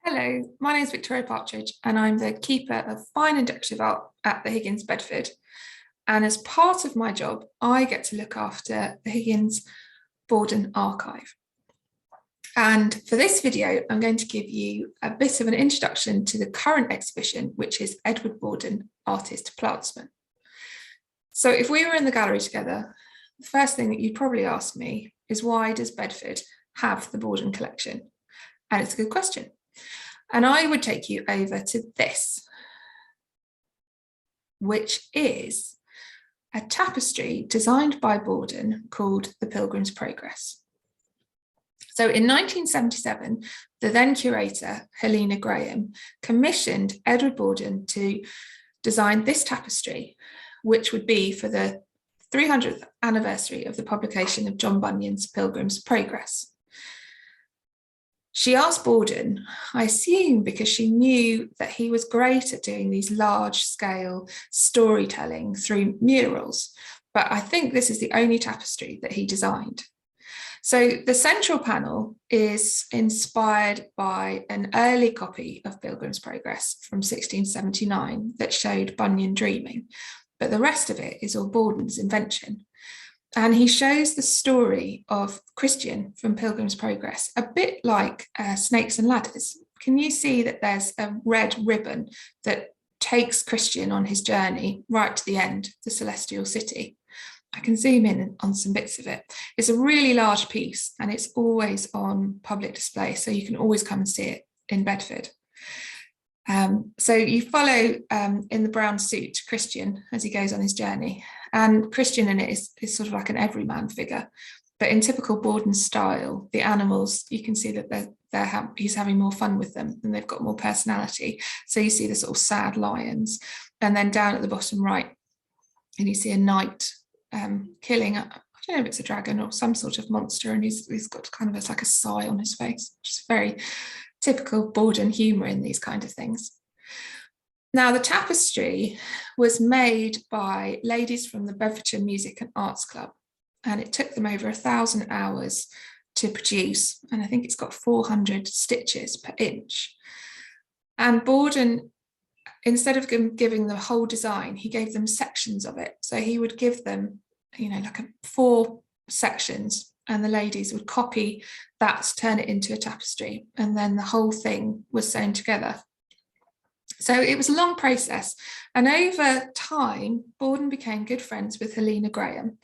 Hello, my name is Victoria Partridge and I'm the Keeper of Fine and Decorative Art at the Higgins Bedford. And as part of my job, I get to look after the Higgins Bawden archive. And for this video, I'm going to give you a bit of an introduction to the current exhibition, which is Edward Bawden, Artist Plantsman. So if we were in the gallery together, the first thing that you'd probably ask me is, why does Bedford have the Bawden collection? And it's a good question. And I would take you over to this, which is a tapestry designed by Bawden called The Pilgrim's Progress. So in 1977, the then curator, Helena Graham, commissioned Edward Bawden to design this tapestry, which would be for the 300th anniversary of the publication of John Bunyan's Pilgrim's Progress. She asked Bawden, I assume because she knew that he was great at doing these large-scale storytelling through murals, but I think this is the only tapestry that he designed. So the central panel is inspired by an early copy of Pilgrim's Progress from 1679 that showed Bunyan dreaming, but the rest of it is all Bawden's invention. And he shows the story of Christian from Pilgrim's Progress, a bit like Snakes and Ladders. Can you see that there's a red ribbon that takes Christian on his journey right to the end, the celestial city? I can zoom in on some bits of it. It's a really large piece and it's always on public display, so you can always come and see it in Bedford. So you follow in the brown suit Christian as he goes on his journey, and Christian in it is sort of like an everyman figure, but in typical Bawden style, the animals, you can see that he's having more fun with them and they've got more personality. So you see the sort of sad lions, and then down at the bottom right, and you see a knight killing, I don't know if it's a dragon or some sort of monster, and he's got kind of like a sigh on his face, which is very typical Bawden humour in these kind of things. Now, the tapestry was made by ladies from the Bedfordshire Music and Arts Club, and it took them over 1,000 hours to produce, and I think it's got 400 stitches per inch. And Bawden, instead of giving the whole design, he gave them sections of it. So he would give them, like 4 sections, and the ladies would copy that, turn it into a tapestry, and then the whole thing was sewn together. So it was a long process, and over time Bawden became good friends with Helena Graham,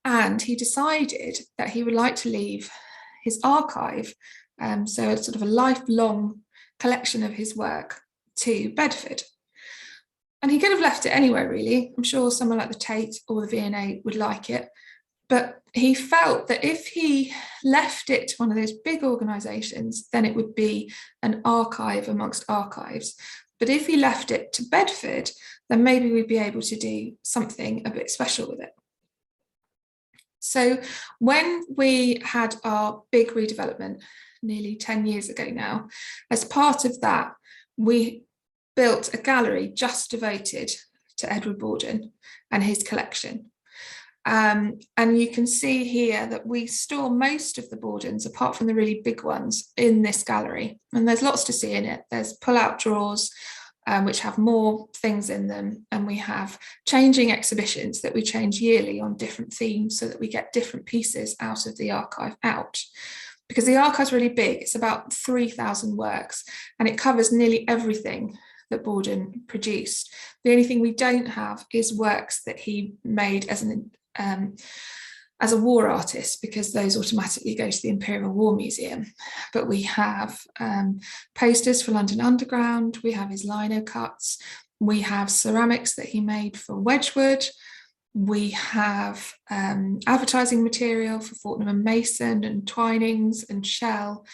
and he decided that he would like to leave his archive, so it's sort of a lifelong collection of his work, to Bedford. And he could have left it anywhere really. I'm sure someone like the Tate or the V&A would like it, but he felt that if he left it to one of those big organisations, then it would be an archive amongst archives. But if he left it to Bedford, then maybe we'd be able to do something a bit special with it. So when we had our big redevelopment nearly 10 years ago now, as part of that, we built a gallery just devoted to Edward Bawden and his collection. And you can see here that we store most of the Bawdens, apart from the really big ones, in this gallery. And there's lots to see in it. There's pull-out drawers, which have more things in them. And we have changing exhibitions that we change yearly on different themes so that we get different pieces out of the archive out. Because the archive's really big, it's about 3,000 works, and it covers nearly everything that Bawden produced. The only thing we don't have is works that he made as a war artist, because those automatically go to the Imperial War Museum. But we have posters for London Underground, we have his lino cuts, we have ceramics that he made for Wedgwood, we have advertising material for Fortnum and Mason and Twinings and Shell.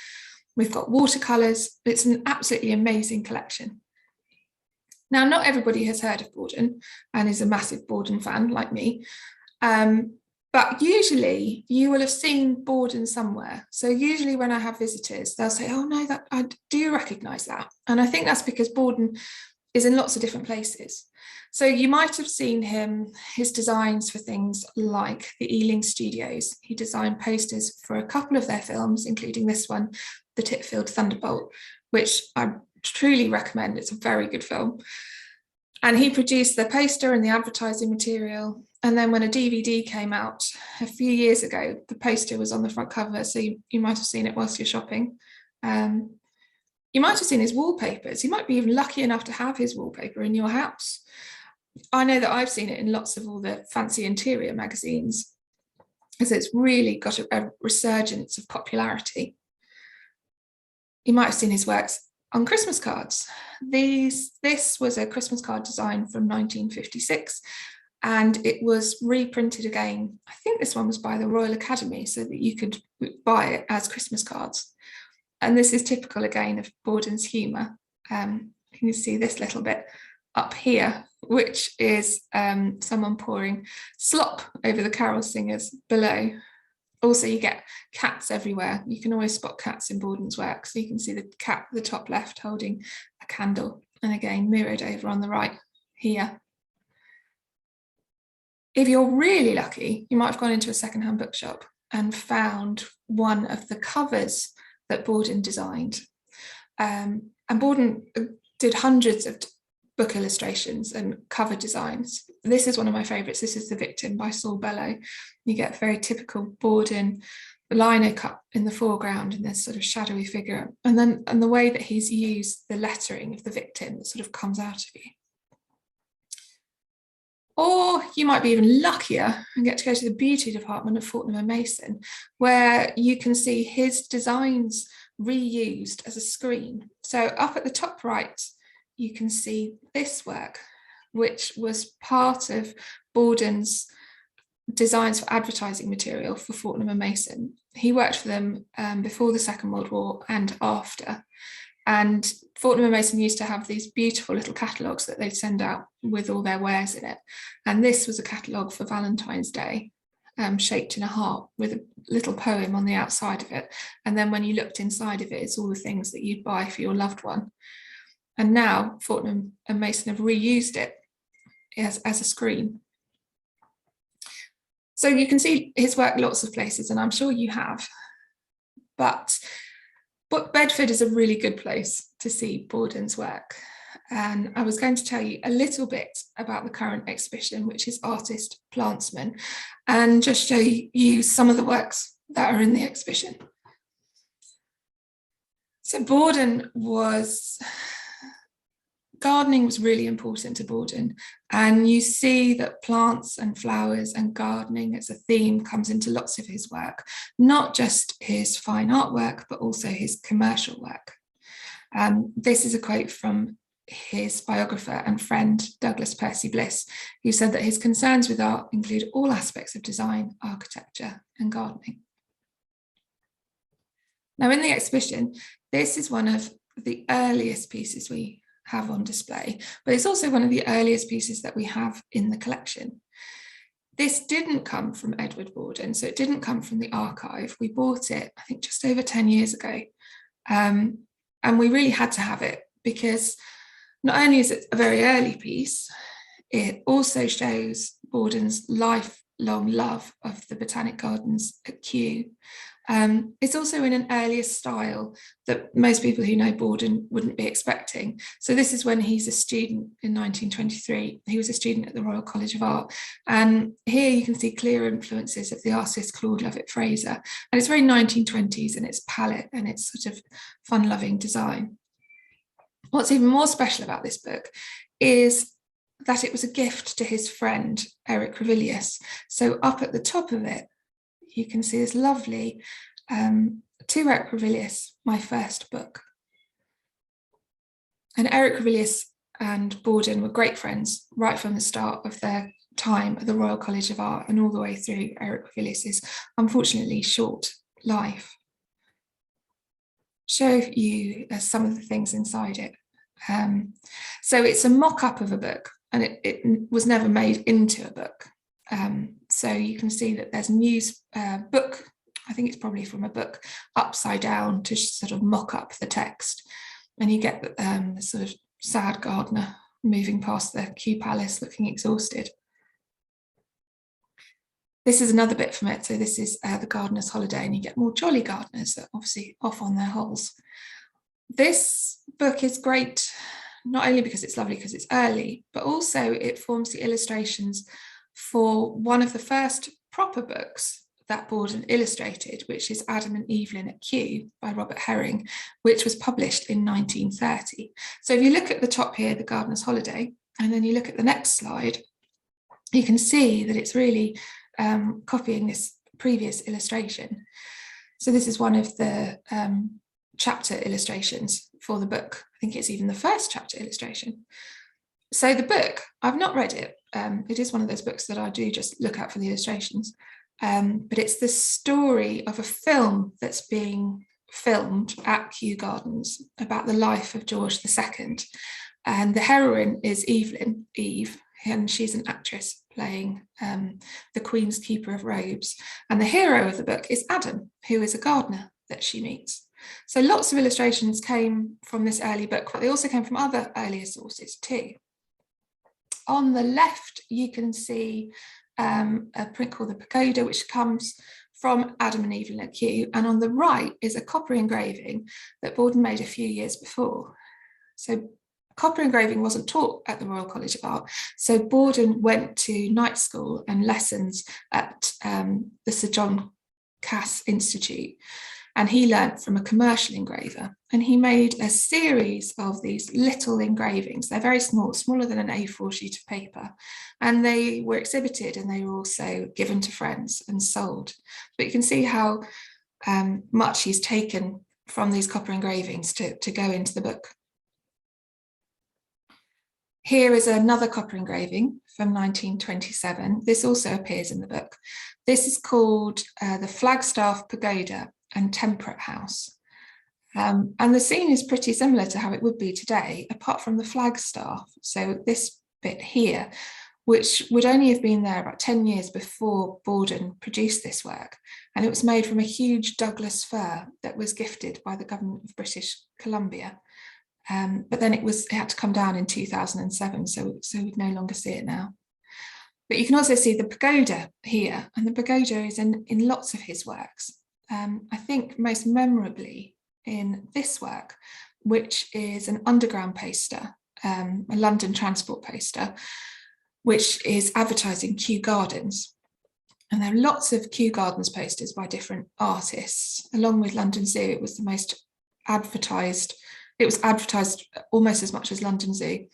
We've got watercolours. It's an absolutely amazing collection. Now, not everybody has heard of Bawden and is a massive Bawden fan like me, but usually you will have seen Bawden somewhere. So usually when I have visitors, they'll say, oh no, that I do recognise that. And I think that's because Bawden is in lots of different places. So you might have seen his designs for things like the Ealing Studios. He designed posters for a couple of their films, including this one, The Titfield Thunderbolt, which I truly recommend. It's a very good film. And he produced the poster and the advertising material. And then when a DVD came out a few years ago, the poster was on the front cover. So you might have seen it whilst you're shopping. You might have seen his wallpapers. You might be even lucky enough to have his wallpaper in your house. I know that I've seen it in lots of all the fancy interior magazines, because it's really got a resurgence of popularity. You might have seen his works on Christmas cards. This was a Christmas card design from 1956, and it was reprinted again. I think this one was by the Royal Academy, so that you could buy it as Christmas cards. And this is typical again of Bawden's humour. You can see this little bit up here, which is someone pouring slop over the carol singers below. Also, you get cats everywhere. You can always spot cats in Bawden's work. So you can see the cat at the top left holding a candle, and again mirrored over on the right here. If you're really lucky, you might have gone into a secondhand bookshop and found one of the covers that Bawden designed. And Bawden did hundreds of book illustrations and cover designs. This is one of my favourites. This is The Victim by Saul Bellow. You get very typical Bawden lino cut in the foreground and this sort of shadowy figure. And the way that he's used the lettering of the victim that sort of comes out of you. Or you might be even luckier and get to go to the beauty department of Fortnum & Mason, where you can see his designs reused as a screen. So up at the top right, you can see this work, which was part of Bawden's designs for advertising material for Fortnum & Mason. He worked for them before the Second World War and after. And Fortnum & Mason used to have these beautiful little catalogues that they'd send out with all their wares in it. And this was a catalogue for Valentine's Day, shaped in a heart with a little poem on the outside of it. And then when you looked inside of it, it's all the things that you'd buy for your loved one. And now Fortnum & Mason have reused it as a screen. So you can see his work lots of places, and I'm sure you have. But Bedford is a really good place to see Bawden's work. And I was going to tell you a little bit about the current exhibition, which is Artist Plantsman, and just show you some of the works that are in the exhibition. So gardening was really important to Bawden, and you see that plants and flowers and gardening as a theme comes into lots of his work, not just his fine artwork, but also his commercial work. This is a quote from his biographer and friend, Douglas Percy Bliss, who said that his concerns with art include all aspects of design, architecture, and gardening. Now, in the exhibition, this is one of the earliest pieces we have on display, but it's also one of the earliest pieces that we have in the collection. This didn't come from Edward Bawden, so it didn't come from the archive. We bought it, I think, just over 10 years ago. And we really had to have it because not only is it a very early piece, it also shows Bawden's lifelong love of the Botanic Gardens at Kew. It's also in an earlier style that most people who know Bawden wouldn't be expecting. So this is when he's a student in 1923. He was a student at the Royal College of Art. And here you can see clear influences of the artist Claude Lovett Fraser. And it's very 1920s in its palette and its sort of fun-loving design. What's even more special about this book is that it was a gift to his friend, Eric Revilius. So up at the top of it, you can see this lovely, to Eric Revilius, my first book. And Eric Revilius and Bawden were great friends right from the start of their time at the Royal College of Art and all the way through Eric Revilius's unfortunately short life. Show you some of the things inside it. So it's a mock-up of a book, and it was never made into a book. So you can see that there's news book, I think it's probably from a book, upside down to sort of mock up the text. And you get the sort of sad gardener moving past the Kew Palace looking exhausted. This is another bit from it. So this is the gardener's holiday, and you get more jolly gardeners that are obviously off on their holes. This book is great, not only because it's lovely because it's early, but also it forms the illustrations for one of the first proper books that Bawden illustrated, which is Adam and Evelyn at Kew by Robert Herring, which was published in 1930. So if you look at the top here, the gardener's holiday, and then you look at the next slide, you can see that it's really copying this previous illustration. So this is one of the chapter illustrations for the book. I think it's even the first chapter illustration. So the book, I've not read it. It is one of those books that I do just look out for the illustrations. But it's the story of a film that's being filmed at Kew Gardens about the life of George II. And the heroine is Evelyn, Eve, and she's an actress playing the Queen's Keeper of Robes. And the hero of the book is Adam, who is a gardener that she meets. So lots of illustrations came from this early book, but they also came from other earlier sources too. On the left, you can see a print called the Pagoda, which comes from Adam and Evelyn at Kew. And on the right is a copper engraving that Bawden made a few years before. So copper engraving wasn't taught at the Royal College of Art. So Bawden went to night school and lessons at the Sir John Cass Institute. And he learnt from a commercial engraver, and he made a series of these little engravings. They're very small, smaller than an A4 sheet of paper, and they were exhibited and they were also given to friends and sold. But you can see how much he's taken from these copper engravings to go into the book. Here is another copper engraving from 1927. This also appears in the book. This is called the Flagstaff Pagoda and Temperate House. And the scene is pretty similar to how it would be today, apart from the flagstaff. So this bit here, which would only have been there about 10 years before Bawden produced this work. And it was made from a huge Douglas fir that was gifted by the government of British Columbia. But then it had to come down in 2007, so we'd no longer see it now. But you can also see the pagoda here, and the pagoda is in lots of his works. I think most memorably in this work, which is an underground poster, a London transport poster, which is advertising Kew Gardens. And there are lots of Kew Gardens posters by different artists. Along with London Zoo, it was the most advertised. It was advertised almost as much as London Zoo.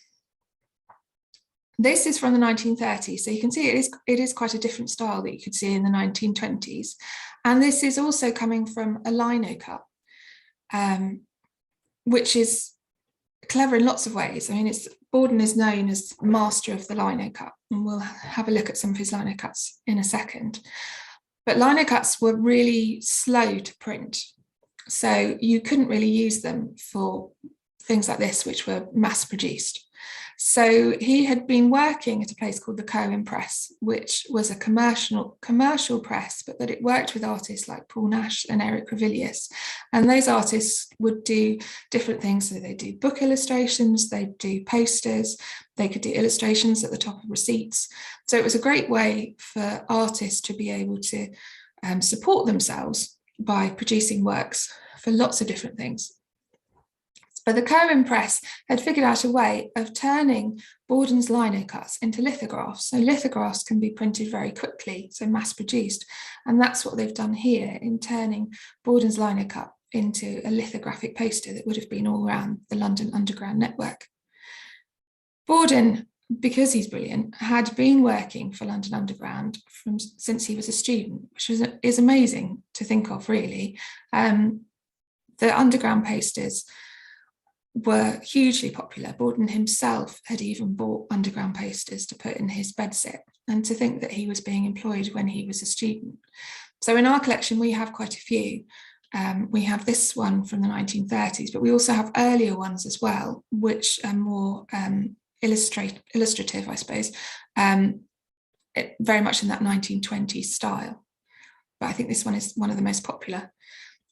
This is from the 1930s, so you can see it is quite a different style that you could see in the 1920s. And this is also coming from a lino cut, which is clever in lots of ways. I mean, Bawden is known as master of the lino cut, and we'll have a look at some of his lino cuts in a second. But lino cuts were really slow to print, so you couldn't really use them for things like this, which were mass produced. So he had been working at a place called the Cohen Press, which was a commercial press, but that it worked with artists like Paul Nash and Eric Revilius. And those artists would do different things. So they'd do book illustrations, they'd do posters, they could do illustrations at the top of receipts. So it was a great way for artists to be able to support themselves by producing works for lots of different things. But the Cohen Press had figured out a way of turning Bawden's lino cuts into lithographs. So lithographs can be printed very quickly, so mass produced. And that's what they've done here in turning Bawden's lino cut into a lithographic poster that would have been all around the London Underground network. Bawden, because he's brilliant, had been working for London Underground since he was a student, which is amazing to think of, really. The Underground posters were hugely popular. Bawden himself had even bought underground posters to put in his bedsit, and to think that he was being employed when he was a student. So in our collection, we have quite a few. We have this one from the 1930s, but we also have earlier ones as well, which are more illustrative, I suppose, very much in that 1920s style. But I think this one is one of the most popular.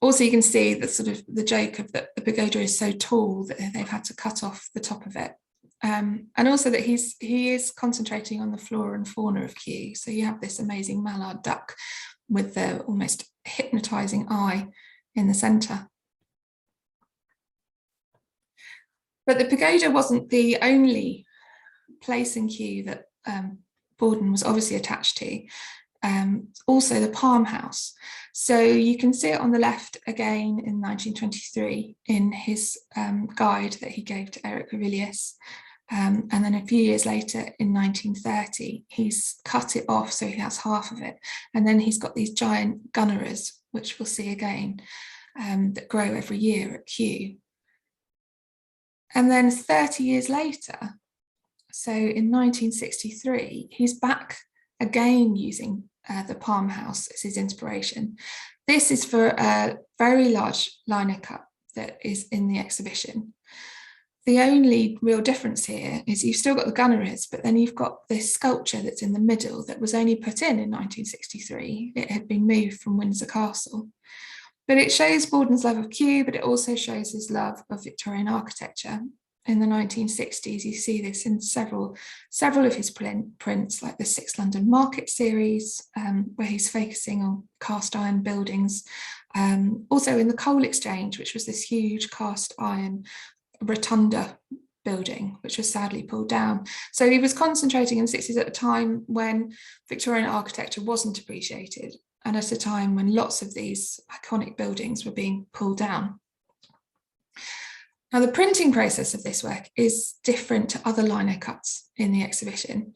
Also, you can see the sort of the joke of that the pagoda is so tall that they've had to cut off the top of it. And also that he is concentrating on the flora and fauna of Kew. So you have this amazing mallard duck with the almost hypnotizing eye in the centre. But the pagoda wasn't the only place in Kew that Bawden was obviously attached to. Also the Palm House. So you can see it on the left again in 1923 in his guide that he gave to Eric Revilius. And then a few years later in 1930, he's cut it off so he has half of it. And then he's got these giant gunnerers, which we'll see again, that grow every year at Kew. And then 30 years later, so in 1963, he's back again using the Palm House as his inspiration. This is for a very large lino cut that is in the exhibition. The only real difference here is you've still got the gunneries, but then you've got this sculpture that's in the middle that was only put in 1963. It had been moved from Windsor Castle. But it shows Bawden's love of Kew, but it also shows his love of Victorian architecture. In the 1960s, you see this in several of his prints, like the 6 London Market series, where he's focusing on cast iron buildings. Also in the Coal Exchange, which was this huge cast iron rotunda building, which was sadly pulled down. So he was concentrating in the 60s at a time when Victorian architecture wasn't appreciated, and at a time when lots of these iconic buildings were being pulled down. Now, the printing process of this work is different to other lino cuts in the exhibition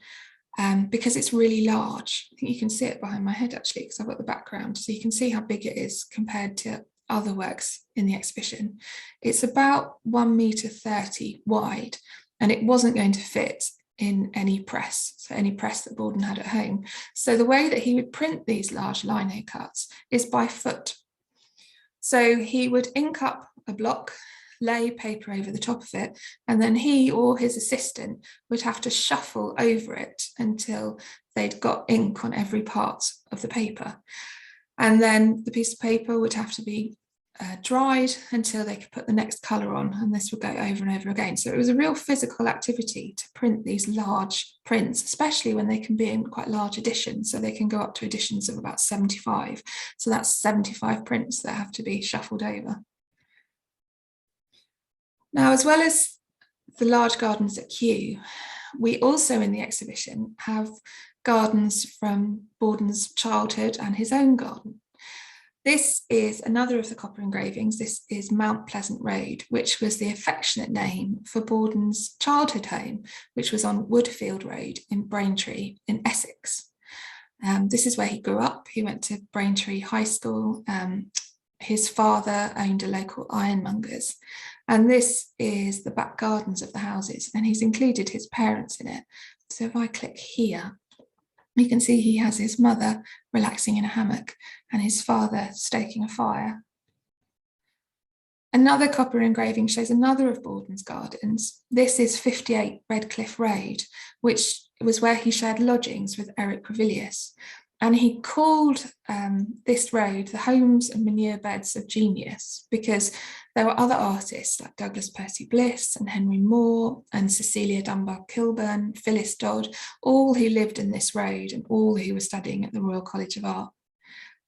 because it's really large. I think you can see it behind my head actually, because I've got the background. So you can see how big it is compared to other works in the exhibition. It's about 1.30 meters wide, and it wasn't going to fit in any press, so any press that Bawden had at home. So the way that he would print these large lino cuts is by foot. So he would ink up a block, lay paper over the top of it, and then he or his assistant would have to shuffle over it until they'd got ink on every part of the paper. And then the piece of paper would have to be dried until they could put the next colour on, and this would go over and over again. So it was a real physical activity to print these large prints, especially when they can be in quite large editions. So they can go up to editions of about 75. So that's 75 prints that have to be shuffled over. Now, as well as the large gardens at Kew, we also in the exhibition have gardens from Bawden's childhood and his own garden. This is another of the copper engravings. This is Mount Pleasant Road, which was the affectionate name for Bawden's childhood home, which was on Woodfield Road in Braintree in Essex. This is where he grew up. He went to Braintree High School. His father owned a local ironmonger's. And this is the back gardens of the houses, and he's included his parents in it. So if I click here, you can see he has his mother relaxing in a hammock and his father stoking a fire. Another copper engraving shows another of Bawden's gardens. This is 58 Redcliffe Road, which was where he shared lodgings with Eric Revilius. And he called this road the homes and manure beds of genius, because there were other artists like Douglas Percy Bliss and Henry Moore and Cecilia Dunbar Kilburn, Phyllis Dodd, all who lived in this road and all who were studying at the Royal College of Art.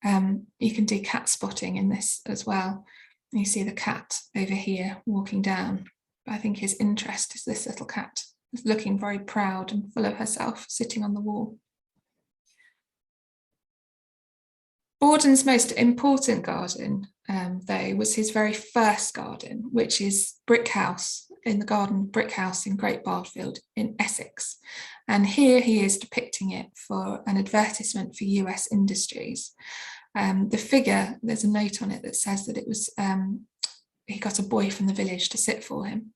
You can do cat spotting in this as well. You see the cat over here walking down. But I think his interest is this little cat, looking very proud and full of herself, sitting on the wall. Bawden's most important garden, though, was his very first garden, which is Brick House, in the garden Brick House in Great Bardfield in Essex. And here he is depicting it for an advertisement for US Industries. The figure, there's a note on it that says that it was, he got a boy from the village to sit for him.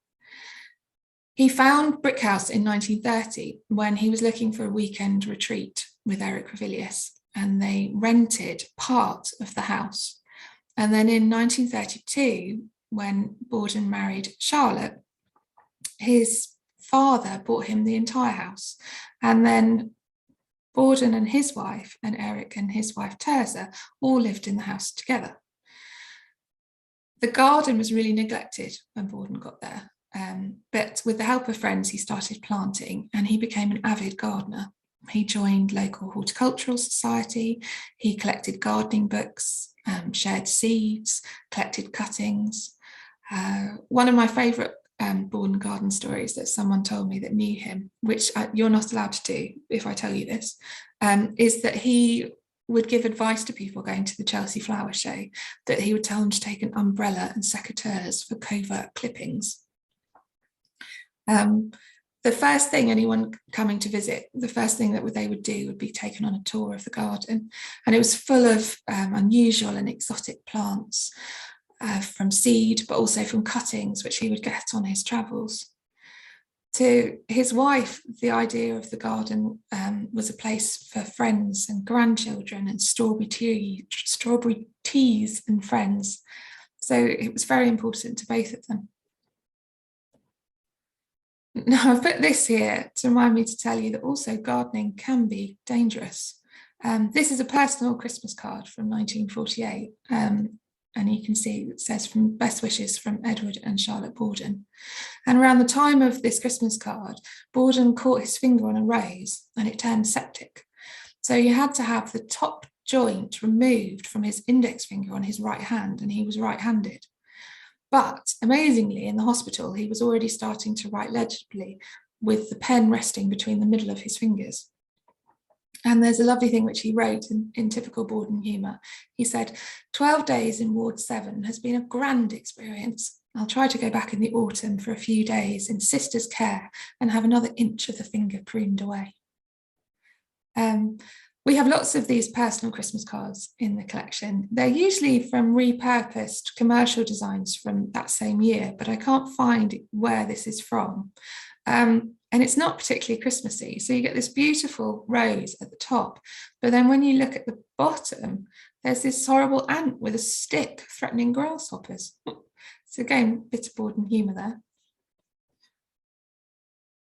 He found Brick House in 1930 when he was looking for a weekend retreat with Eric Revilius, and they rented part of the house. And then in 1932, when Bawden married Charlotte, his father bought him the entire house. And then Bawden and his wife, and Eric and his wife Teresa, all lived in the house together. The garden was really neglected when Bawden got there, but with the help of friends, he started planting and he became an avid gardener. He joined local horticultural society, he collected gardening books, shared seeds, collected cuttings. One of my favourite Bawden garden stories that someone told me that knew him, which you're not allowed to do if I tell you this, is that he would give advice to people going to the Chelsea Flower Show, that he would tell them to take an umbrella and secateurs for covert clippings. The first thing anyone coming to visit, the first thing that they would do would be taken on a tour of the garden. And it was full of unusual and exotic plants from seed, but also from cuttings, which he would get on his travels. To his wife, the idea of the garden was a place for friends and grandchildren and strawberry teas and friends. So it was very important to both of them. Now, I've put this here to remind me to tell you that also gardening can be dangerous. This is a personal Christmas card from 1948. And you can see it says, "From best wishes from Edward and Charlotte Bawden." And around the time of this Christmas card, Bawden caught his finger on a rose and it turned septic. So he had to have the top joint removed from his index finger on his right hand, and he was right-handed. But amazingly, in the hospital, he was already starting to write legibly with the pen resting between the middle of his fingers. And there's a lovely thing which he wrote in typical Bawden humour. He said, "12 days in Ward 7 has been a grand experience. I'll try to go back in the autumn for a few days in sister's care and have another inch of the finger pruned away." We have lots of these personal Christmas cards in the collection. They're usually from repurposed commercial designs from that same year, but I can't find where this is from. And it's not particularly Christmassy. So you get this beautiful rose at the top, but then when you look at the bottom, there's this horrible ant with a stick threatening grasshoppers. So again, bit of Bawden humour there.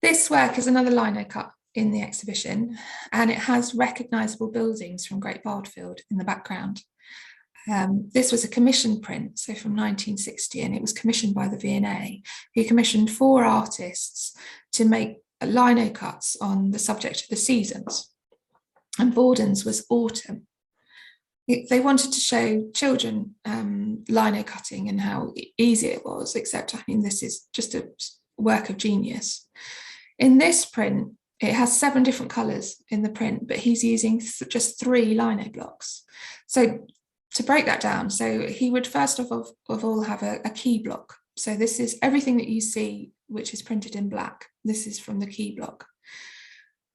This work is another lino cut in the exhibition, and it has recognisable buildings from Great Bardfield in the background. This was a commission print, so from 1960, and it was commissioned by the V&A. He commissioned 4 artists to make lino cuts on the subject of the seasons, and Bawden's was autumn. They wanted to show children lino cutting and how easy it was, except, I mean, this is just a work of genius. In this print, it has 7 different colours in the print, but he's using just 3 lino blocks. So to break that down, so he would first of all have a key block. So this is everything that you see which is printed in black. This is from the key block.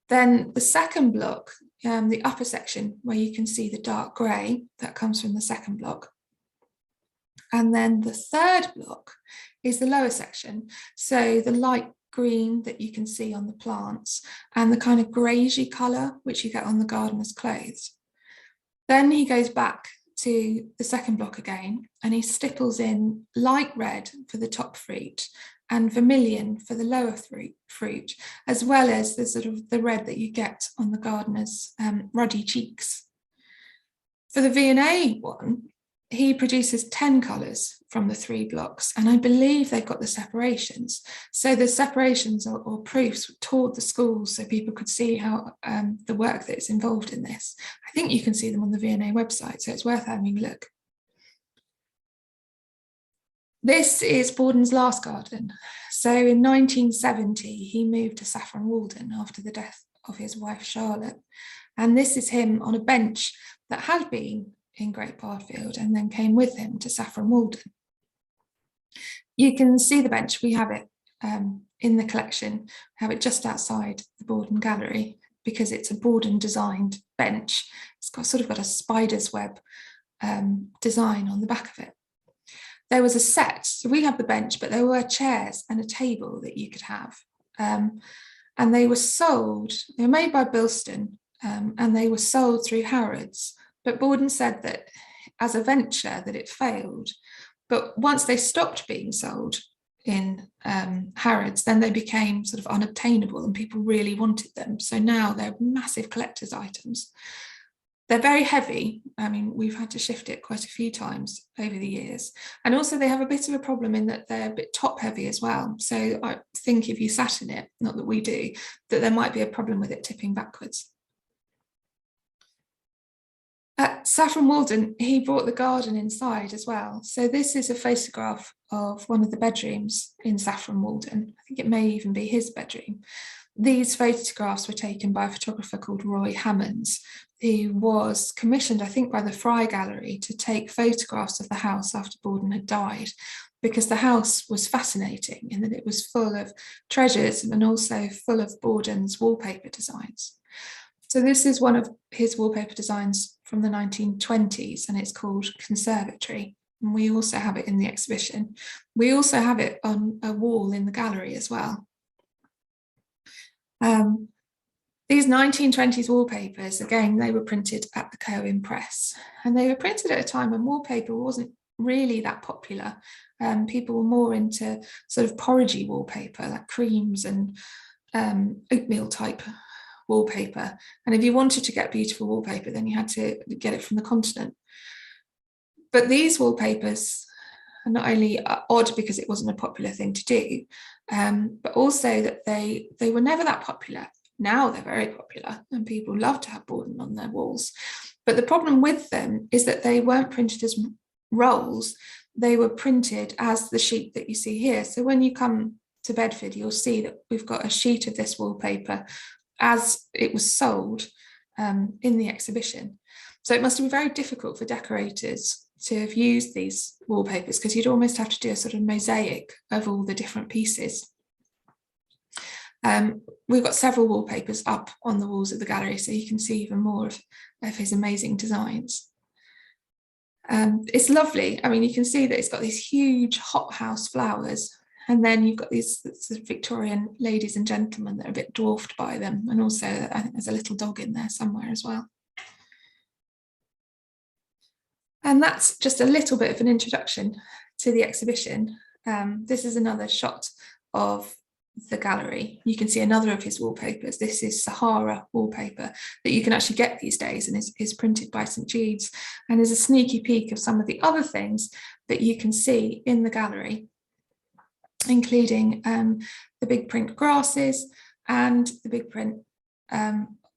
Then the second block, the upper section where you can see the dark grey, that comes from the second block. And then the third block is the lower section. So the light green that you can see on the plants and the kind of greyish colour which you get on the gardener's clothes. Then he goes back to the second block again and he stipples in light red for the top fruit and vermilion for the lower fruit, as well as the sort of the red that you get on the gardener's ruddy cheeks. For the V&A one, he produces 10 colours from the 3 blocks, and I believe they've got the separations. So the separations or proofs toured the schools so people could see how the work that's involved in this. I think you can see them on the V&A website, so it's worth having a look. This is Bawden's last garden. So in 1970, he moved to Saffron Walden after the death of his wife, Charlotte. And this is him on a bench that had been in Great Bardfield and then came with him to Saffron Walden. You can see the bench. We have it in the collection. We have it just outside the Bawden Gallery because it's a Bawden designed bench. It's got a spider's web design on the back of it. There was a set, so we have the bench, but there were chairs and a table that you could have. And they were sold, they were made by Bilston, and they were sold through Harrods. But Bawden said that as a venture that it failed. But once they stopped being sold in Harrods, then they became sort of unobtainable and people really wanted them. So now they're massive collector's items. They're very heavy. I mean, we've had to shift it quite a few times over the years. And also they have a bit of a problem in that they're a bit top heavy as well. So I think if you sat in it, not that we do, that there might be a problem with it tipping backwards. Saffron Walden, he brought the garden inside as well. So this is a photograph of one of the bedrooms in Saffron Walden. I think it may even be his bedroom. These photographs were taken by a photographer called Roy Hammonds, who was commissioned, I think, by the Fry Gallery to take photographs of the house after Bawden had died, because the house was fascinating in that it was full of treasures and also full of Bawden's wallpaper designs. So this is one of his wallpaper designs from the 1920s, and it's called Conservatory. And we also have it in the exhibition. We also have it on a wall in the gallery as well. These 1920s wallpapers, again, they were printed at the Cohen Press, and they were printed at a time when wallpaper wasn't really that popular. People were more into sort of porridgey wallpaper, like creams and oatmeal type wallpaper. And if you wanted to get beautiful wallpaper, then you had to get it from the continent. But these wallpapers are not only odd because it wasn't a popular thing to do, but also that they were never that popular. Now they're very popular and people love to have Bawden on their walls. But the problem with them is that they weren't printed as rolls. They were printed as the sheet that you see here. So when you come to Bedford, you'll see that we've got a sheet of this wallpaper as it was sold in the exhibition. So it must have been very difficult for decorators to have used these wallpapers, because you'd almost have to do a sort of mosaic of all the different pieces. We've got several wallpapers up on the walls of the gallery, so you can see even more of his amazing designs. It's lovely. I mean, you can see that it's got these huge hothouse flowers, and then you've got these sort of Victorian ladies and gentlemen that are a bit dwarfed by them, and also I think there's a little dog in there somewhere as well. And that's just a little bit of an introduction to the exhibition. This is another shot of the gallery. You can see another of his wallpapers. This is Sahara wallpaper that you can actually get these days and is printed by St. Jude's, and is a sneaky peek of some of the other things that you can see in the gallery, including the big print grasses and the big print,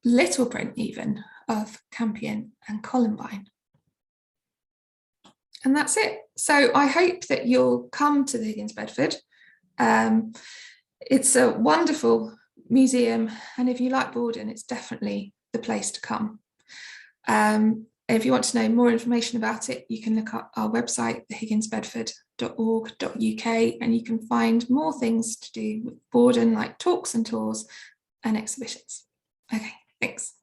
little print even, of Campion and Columbine. And that's it. So I hope that you'll come to the Higgins Bedford. It's a wonderful museum, and if you like Bawden, it's definitely the place to come. If you want to know more information about it, you can look up our website, thehigginsbedford.org.uk, and you can find more things to do with Bawden, like talks and tours and exhibitions. Okay, thanks.